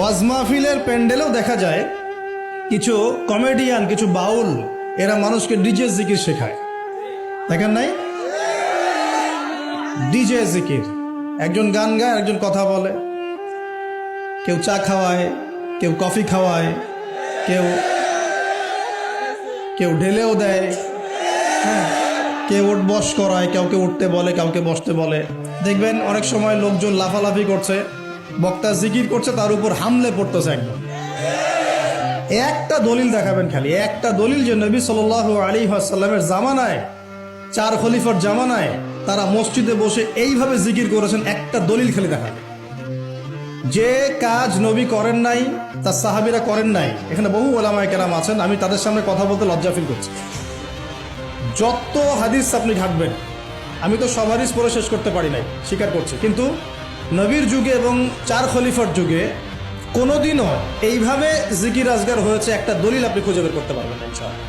ওয়াজ মাহফিলের প্যান্ডেলেও দেখা যায় কিছু কমেডিয়ান, কিছু বাউল, এরা মানুষকে ডিজে জিকির শেখায়। দেখেন নাই? ডিজে জিকির, একজন গান গায়, একজন কথা বলে, কেউ চা খাওয়ায়, কেউ কফি খাওয়ায়, কেউ কেউ ঢেলেও দেয়, হ্যাঁ, কেউ উঠ বস করায়, কাউকে উঠতে বলে, কাউকে বসতে বলে। দেখবেন অনেক সময় লোকজন লাফালাফি করছে, বক্তা জিকির করছে, তার উপর হামলে পড়তেছে একদম। একটা দলিল দেখাবেন, খালি একটা দলিল, যে নবী সাল্লাল্লাহু আলাইহি ওয়াসাল্লামের জামানায়, 4 খলিফার জামানায় তারা মসজিদে বসে এইভাবে জিকির করেছেন। একটা দলিল খালি দেখাবেন। যে কাজ নবী করেন নাই, তার সাহাবীরা করেন নাই। এখানে বহু ওলামায়ে কেরাম আছেন, আমি তাদের সামনে কথা বলতে লজ্জা ফিল করছি। যত হাদিস আপনি ঘাটবেন, আমি তো সব হাদিস পড়ে শেষ করতে পারি নাই, স্বীকার করছি, কিন্তু নবীর যুগে এবং 4 খলিফার যুগে কোনোদিনও এইভাবে জিকির আজগার হয়েছে একটা দলিল আপনি খুঁজে বের করতে পারবেন না ইনশাআল্লাহ।